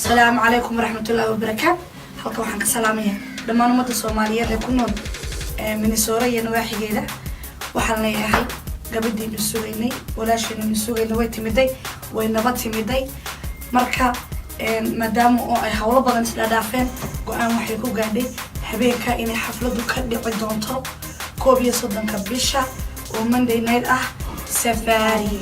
السلام عليكم ورحمة الله وبركاته. halka waxaan ka salaamayaa dhammaan ummadda Soomaaliyeed ee ku nool Minnesota iyo nawaaxigeeda. waxaan leeyahay gabadhiinu sugaynay walaashiinu sugaynay way timiday way nabad timiday marka maadaama oo ay hawlo badan isla dhaafeen go'aan waxay ku gaadhay habeenka inay xafladu ka dhici doonto 31 bisha oo Monday night ah safari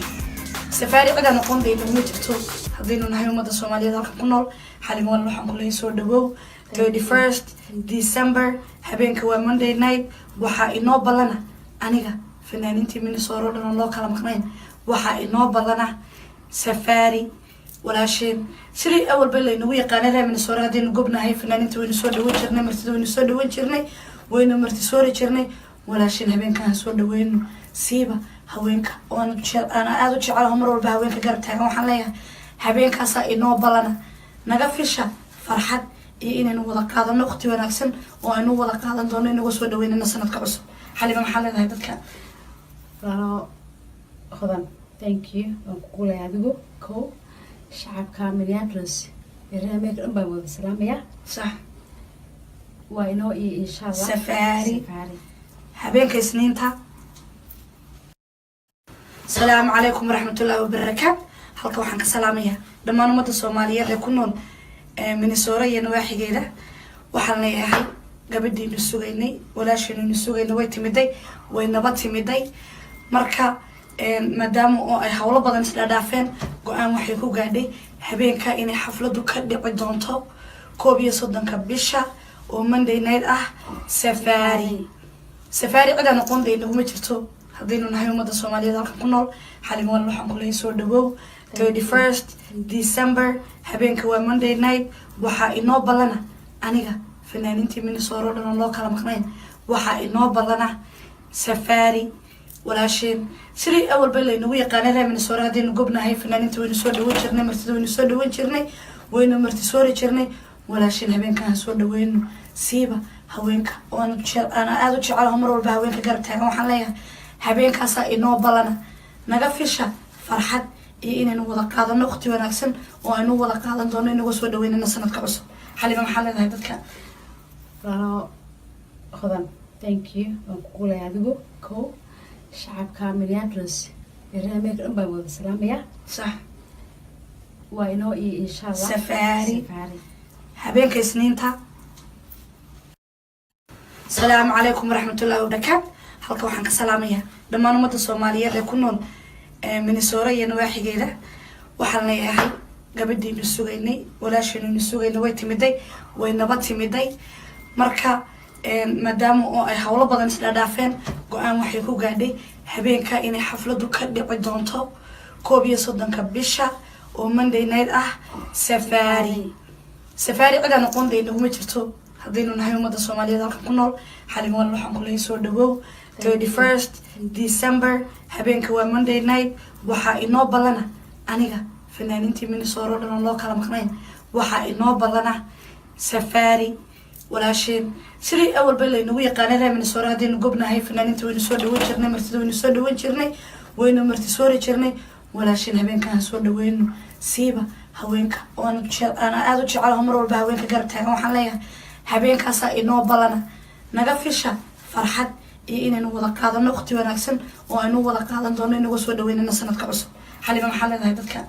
cida noqon deedo ma jirto hadaynu nahay ummadda Soomaaliyeed halka ku nool xalin wal waxaan ku leeyahay soo dhawow 31st December habeenka waa Monday night waxa inoo balana aniga fanaaniintii Minnesota dhan loo kala maqnayn waxa inoo balana safari walaasheen sidii awal bay leeynu yaqaanada Minnesota hadaynu gobnahay fanaaniinta waynu soo dhaweyn jirnay martida waynu soo dhaweyn jirnay waynu marti soo jirnay walaasheen habeenkan soo dhaweyno siiba haweenka oo ana aad u jecelahay mar walba haweenka garab taagan waxaan leeyahay habeenkaas inoo balana naga fisha farxad iyo inaynu wada qaadano waqti wanaagsan oo aynu wada qaadan doono inagu soo dhaweynana sanadka cusub xaliba maxaa leedahay dadka خدام thank you وكل هذا كو شعب كامل يدرس الرميك أمبا والسلام يا صح وإنه إن شاء الله سفاري حبينك سنين تا السلام عليكم ورحمة الله وبركاته halka waxaan ka salaamayaa dhammaan ummadda Soomaaliyeed ee ku nool Minnesota iyo nawaaxigeeda waxaan leeyahay gabadhiinu sugaynay walaashiinu sugaynay way timiday way nabad timiday marka maadaama oo ay hawlo badan isla dhaafeen go'aan waxay ku gaadhay habeenka inay xafladu ka dhici doonto 31 bisha oo Monday night ah safari cida noqon deedo ma jirto hadaynu nahay ummadda Soomaaliyeed halka ku nool xalin wal waxaan ku leeyahay soo dhawow 31st December habeenka waa Monday night waxa inoo balana aniga fanaaniintii Minnesota dhan loo kala maqnayn waxa inoo balana safari walaasheen sidii awal bay leeynu yaqaanada Minnesota hadaynu gobnahay fanaaniinta waynu soo dhaweyn jirnay martida waynu soo dhaweyn jirnay waynu marti soo jirnay walaasheen habeenkan soo dhaweyno siiba haweenka oo ana aad u jecelahay mar walba haweenka garab taagan waxaan leeyahay habeenkaas inoo balana naga fisha farxad iyo inaynu wada qaadano waqti wanaagsan oo aynu wada qaadan doono inagu soo dhaweynana sanadka cusub xaliba maxaa leedahay dadka خدام thank you وكل هذا كو شعب كامل يدرس الرميك أمبا والسلام يا صح وإنه إن شاء الله سفاري habeenka isniinta السلام عليكم ورحمة الله وبركاته halka waxaan ka salaamayaa dhammaan ummadda Soomaaliyeed ee ku nool Minnesota iyo nawaaxigeeda waxaan leeyahay gabadhiinu sugaynay walaashiinu sugaynay way timiday way nabad timiday marka maadaama oo ay hawlo badan isla dhaafeen go'aan waxay ku gaadhay habeenka inay xafladu ka dhici doonto 31 bisha oo Monday night ah safari cida noqon deedo ma jirto hadaynu nahay ummadda Soomaaliyeed halka ku nool xalin wal waxaan ku leeyahay soo dhawow 31st December habeenka waa Monday night waxa inoo balana aniga fanaaniintii Minnesota dhan loo kala maqnayn waxa inoo balana safari walaasheen sidii awal bay leeynu yaqaanada Minnesota hadaynu gobnahay fanaaniinta waynu soo dhaweyn jirnay martida waynu soo dhaweyn jirnay waynu marti soo jirnay walaasheen habeenkan soo dhaweyno siiba haweenka oo ana aad u jecelahay mar walba haweenka garab taagan waxaan leeyahay habeenkaas inoo balana naga fisha farxad iyo inaynu wada qaadano waqti wanaagsan oo aynu wada qaadan doono inagu soo dhaweynana sanadka cusub xaliba maxaa leedahay dadka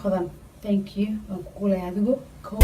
خدام thank you وكل هذا كو